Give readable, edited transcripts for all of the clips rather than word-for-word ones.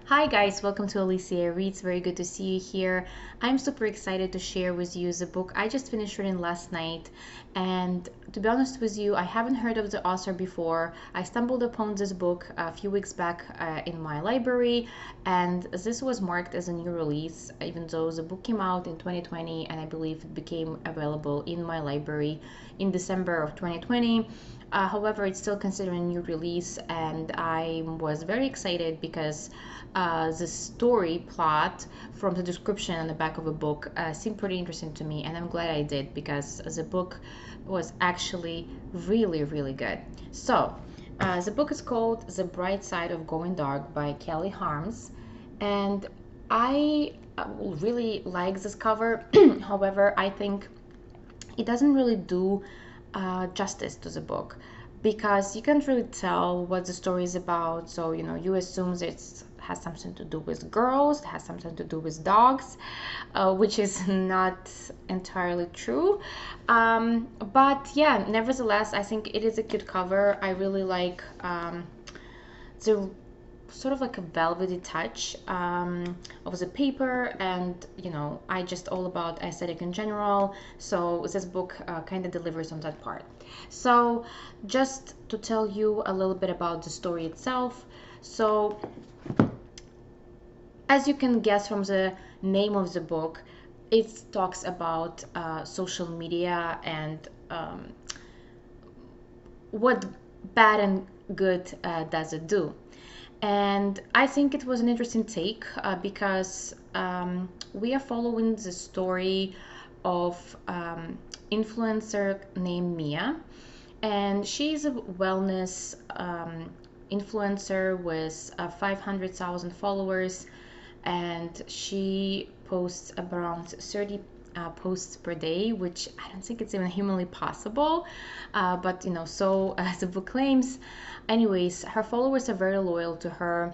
Hi guys, welcome to Alicia Reads. Very good to see you here. I'm super excited to share with you the book I just finished reading last night. And to be honest with you, I haven't heard of the author before. I stumbled upon this book a few weeks back in my library, and this was marked as a new release, even though the book came out in 2020 and I believe it became available in my library in December of 2020. However, it's still considered a new release, and I was very excited because the story plot from the description on the back of the book seemed pretty interesting to me, and I'm glad I did because the book was actually really, really good. So, the book is called The Bright Side of Going Dark by Kelly Harms, and I really like this cover. However, I think it doesn't really do justice to the book because you can't really tell what the story is about. So, you assume that it has something to do with girls, it has something to do with dogs, which is not entirely true. But yeah, nevertheless, I think it is a cute cover. I really like the sort of like a velvety touch of the paper, and I just all about aesthetic in general, so this book kind of delivers on that part. So just to tell you a little bit about the story itself, so as you can guess from the name of the book, it talks about social media and what bad and good does it do. And I think it was an interesting take because we are following the story of influencer named Mia, and she's a wellness influencer with 500,000 followers, and she posts around 30 posts per day, which I don't think it's even humanly possible, but so as the book claims. Anyways, her followers are very loyal to her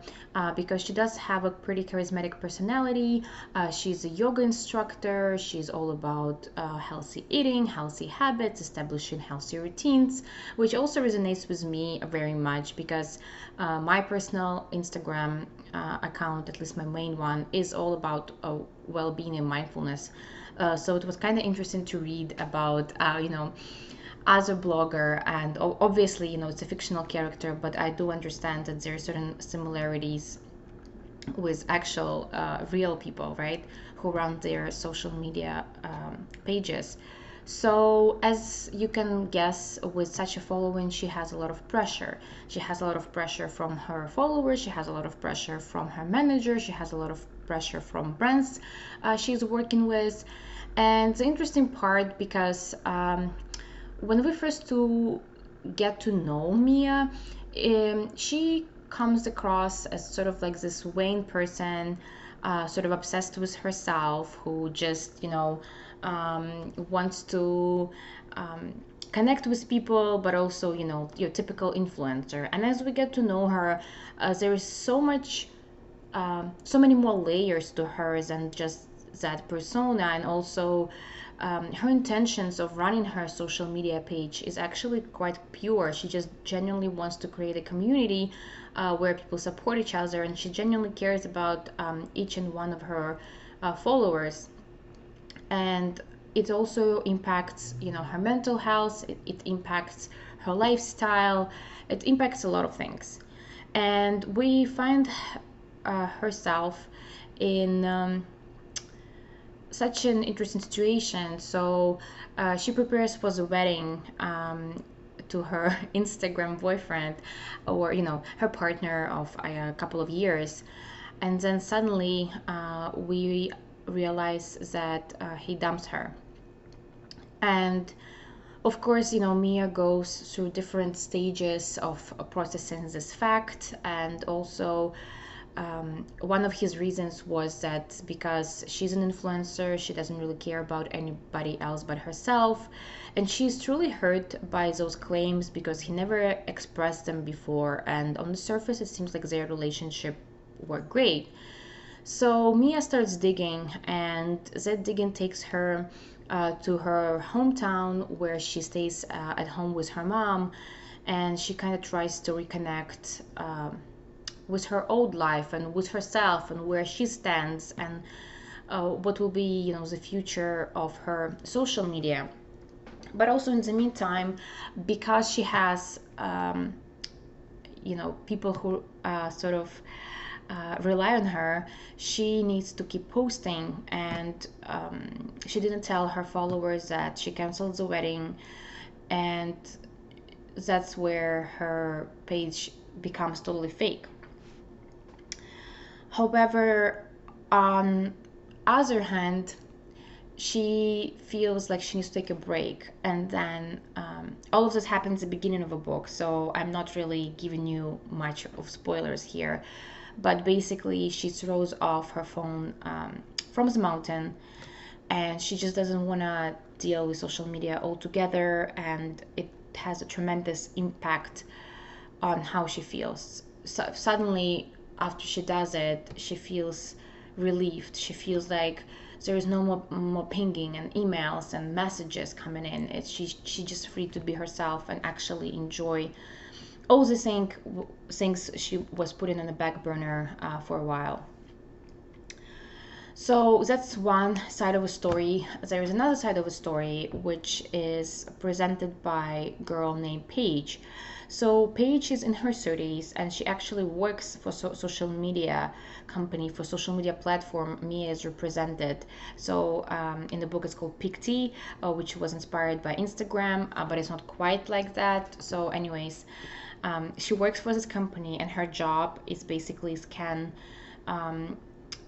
because she does have a pretty charismatic personality. She's a yoga instructor. She's all about healthy eating, healthy habits, establishing healthy routines, which also resonates with me very much because my personal Instagram account, at least my main one, is all about well-being and mindfulness. So it was kind of interesting to read about, as a blogger, and obviously, it's a fictional character, but I do understand that there are certain similarities with actual real people, right, who run their social media pages. So, as you can guess, with such a following, she has a lot of pressure. She has a lot of pressure from her followers, she has a lot of pressure from her manager, she has a lot of pressure from brands she's working with. And the interesting part, because when we first to get to know Mia, she comes across as sort of like this vain person, sort of obsessed with herself, who just, wants to connect with people, but also, your typical influencer. And as we get to know her, there is so many more layers to her than just that persona. And also her intentions of running her social media page is actually quite pure. She just genuinely wants to create a community where people support each other, and she genuinely cares about each and one of her followers. And it also impacts, her mental health. It impacts her lifestyle. It impacts a lot of things. And we find herself in such an interesting situation. So she prepares for the wedding to her Instagram boyfriend, or her partner of a couple of years, and then suddenly we realize that he dumps her. And of course, Mia goes through different stages of processing this fact, and also one of his reasons was that because she's an influencer, she doesn't really care about anybody else but herself. And she's truly hurt by those claims because he never expressed them before. And on the surface, it seems like their relationship were great. So Mia starts digging, and that digging takes her to her hometown where she stays at home with her mom, and she kind of tries to reconnect with her old life and with herself and where she stands, and what will be, the future of her social media. But also in the meantime, because she has people who sort of rely on her, she needs to keep posting. And she didn't tell her followers that she canceled the wedding, and that's where her page becomes totally fake. However, on other hand, she feels like she needs to take a break, and then all of this happens at the beginning of a book, so I'm not really giving you much of spoilers here. But basically, she throws off her phone from the mountain, and she just doesn't want to deal with social media altogether, and it has a tremendous impact on how she feels. So suddenly, after she does it, she feels relieved. She feels like there is no more pinging and emails and messages coming in. She just free to be herself and actually enjoy all the things she was putting on the back burner for a while. So that's one side of a story. There is another side of a story which is presented by a girl named Paige. So Paige is in her 30s, and she actually works for social media company, for social media platform Mia is represented. So in the book it's called Picti, which was inspired by Instagram, but it's not quite like that. So anyways, she works for this company, and her job is basically scan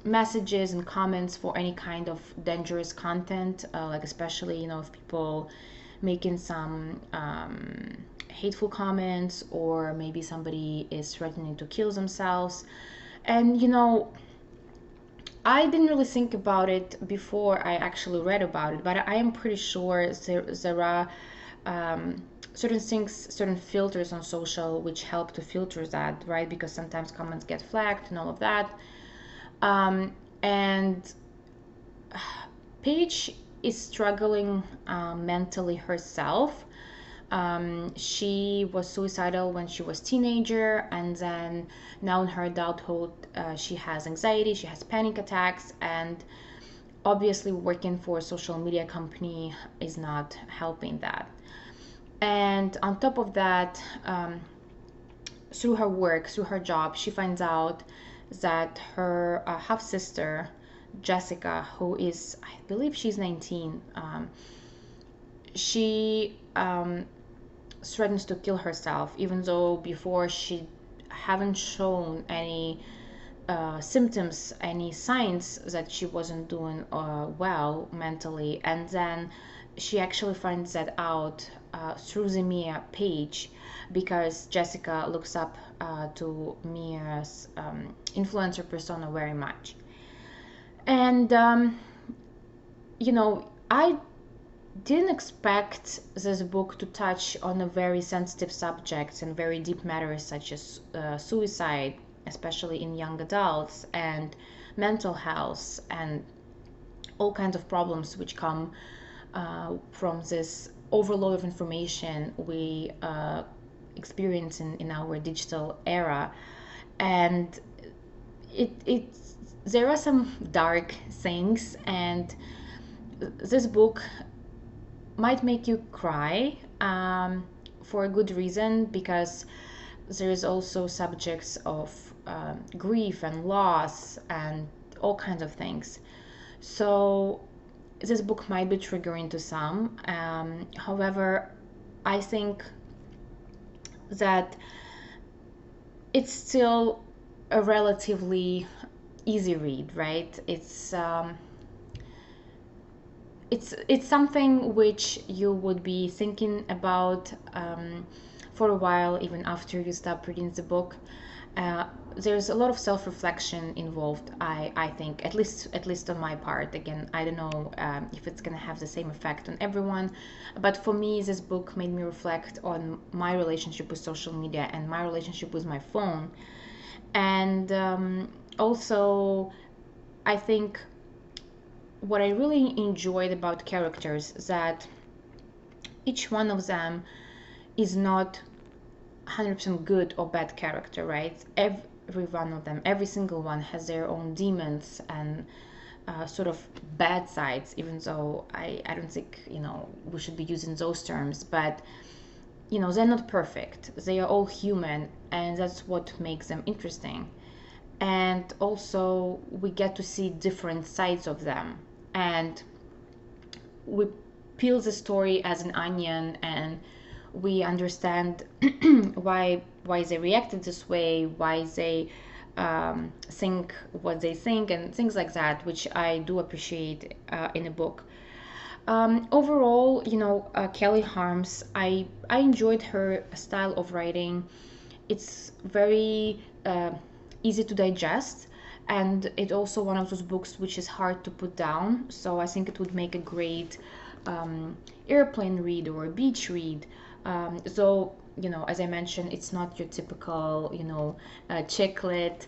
messages and comments for any kind of dangerous content, like especially if people making some hateful comments, or maybe somebody is threatening to kill themselves. And I didn't really think about it before I actually read about it, but I am pretty sure there are certain things, certain filters on social which help to filter that, right? Because sometimes comments get flagged and all of that. And Paige is struggling mentally herself. She was suicidal when she was teenager, and then now in her adulthood, she has anxiety, she has panic attacks, and obviously working for a social media company is not helping that. And on top of that, through her work, through her job, she finds out that her half sister, Jessica, who is, I believe she's 19, she threatens to kill herself, even though before she haven't shown any symptoms, any signs that she wasn't doing well mentally. And then she actually finds that out through the Mia page, because Jessica looks up to Mia's influencer persona very much. And I didn't expect this book to touch on a very sensitive subjects and very deep matters, such as suicide, especially in young adults, and mental health, and all kinds of problems which come from this overload of information we experience in our digital era. And there are some dark things, and this book might make you cry for a good reason, because there is also subjects of grief and loss and all kinds of things. So this book might be triggering to some. However, I think that it's still a relatively easy read, right? It's something which you would be thinking about for a while, even after you stop reading the book. There's a lot of self-reflection involved. I think, at least on my part. Again, I don't know if it's gonna have the same effect on everyone, but for me, this book made me reflect on my relationship with social media and my relationship with my phone. And also, I think what I really enjoyed about characters is that each one of them is not 100% good or bad character, right? every one of them, every single one has their own demons and sort of bad sides, even though I don't think, we should be using those terms. But, they're not perfect. They are all human, and that's what makes them interesting. And also, we get to see different sides of them. And we peel the story as an onion, and we understand why they reacted this way, why they think what they think, and things like that, which I do appreciate in a book. Overall, Kelly Harms, I enjoyed her style of writing. It's very easy to digest, and it's also one of those books which is hard to put down. So I think it would make a great airplane read or a beach read. So, as I mentioned, it's not your typical, chick lit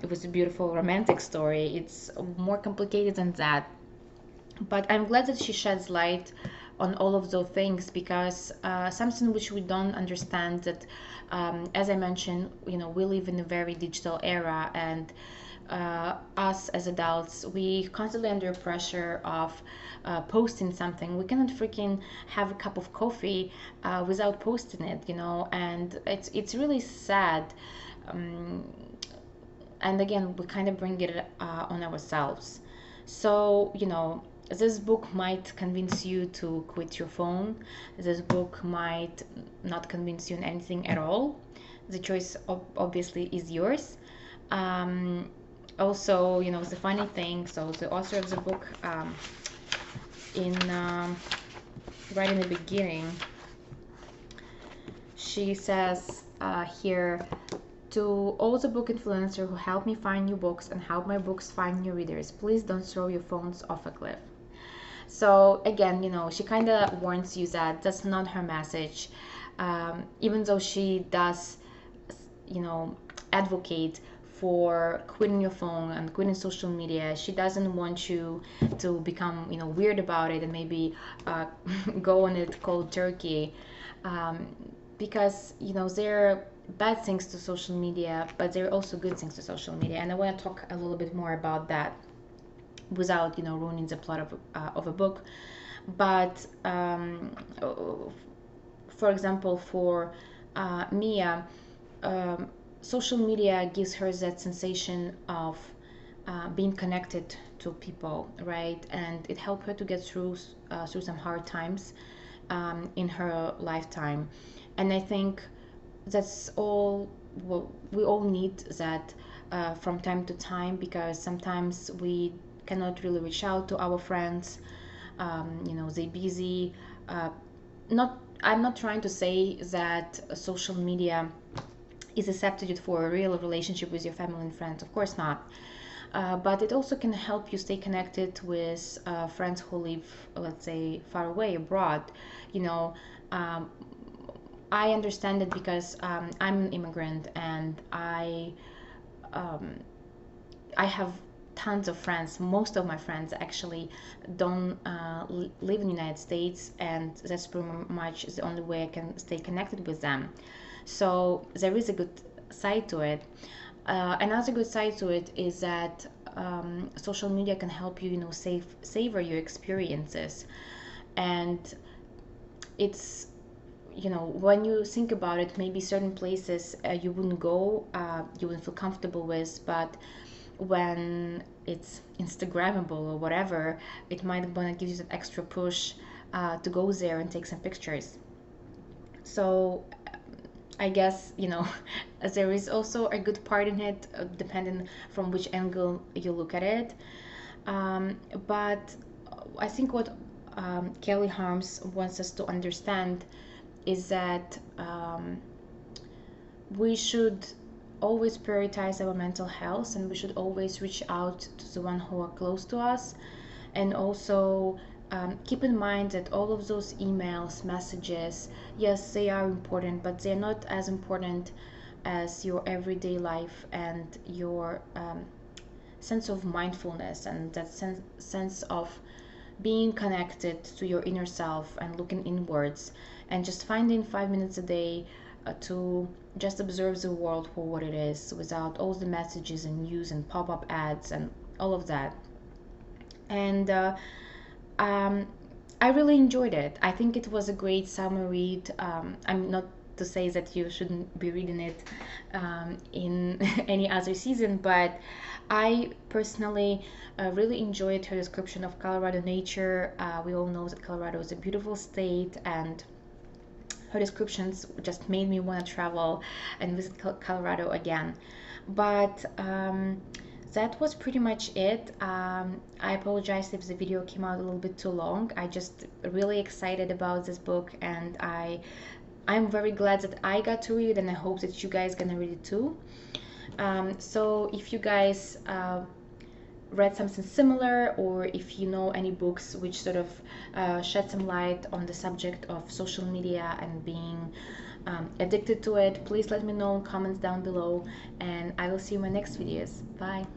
with a beautiful romantic story. It's more complicated than that. But I'm glad that she sheds light on all of those things, because something which we don't understand that, as I mentioned, we live in a very digital era, and us as adults, we constantly under pressure of posting something. We cannot freaking have a cup of coffee without posting it, and it's really sad. Um, and again, we kind of bring it on ourselves. So, this book might convince you to quit your phone. This book might not convince you in anything at all. The choice obviously is yours. Um, Also, the funny thing, so the author of the book, in right in the beginning, she says here, to all the book influencers who help me find new books and help my books find new readers, please don't throw your phones off a cliff. So again, she kind of warns you that that's not her message. Even though she does, advocate for quitting your phone and quitting social media, she doesn't want you to become, weird about it and maybe go on it cold turkey. Because, there are bad things to social media, but there are also good things to social media. And I want to talk a little bit more about that without ruining the plot of a book. But for example, for Mia, social media gives her that sensation of being connected to people, right? And it helped her to get through some hard times in her lifetime. And I think that's all what we all need, that from time to time, because sometimes we cannot really reach out to our friends. They're busy. Not I'm not trying to say that social media is a substitute for a real relationship with your family and friends, of course not. But it also can help you stay connected with friends who live, let's say, far away abroad. you know um, I understand it because I'm an immigrant, and um, I have tons of friends. Most of my friends actually don't live in the United States, and that's pretty much the only way I can stay connected with them. So there is a good side to it. Another good side to it is that social media can help you, savor your experiences. And it's, when you think about it, maybe certain places you wouldn't go, you wouldn't feel comfortable with, but when it's Instagrammable or whatever, it might want to give you that extra push to go there and take some pictures. So I guess, there is also a good part in it, depending from which angle you look at it. But I think what Kelly Harms wants us to understand is that we should always prioritize our mental health, and we should always reach out to the one who are close to us. And also keep in mind that all of those emails, messages, yes, they are important, but they're not as important as your everyday life and your sense of mindfulness, and that sense of being connected to your inner self and looking inwards, and just finding 5 minutes a day to just observes the world for what it is, without all the messages and news and pop-up ads and all of that. And um, I really enjoyed it. I think it was a great summer read. I'm not to say that you shouldn't be reading it in any other season, but I personally really enjoyed her description of Colorado nature. We all know that Colorado is a beautiful state, and her descriptions just made me want to travel and visit Colorado again. But that was pretty much it. I apologize if the video came out a little bit too long. I just really excited about this book, and I'm very glad that I got to read it, and I hope that you guys gonna read it too. So if you guys read something similar, or if you know any books which sort of shed some light on the subject of social media and being addicted to it, please let me know in comments down below, and I will see you in my next videos. Bye.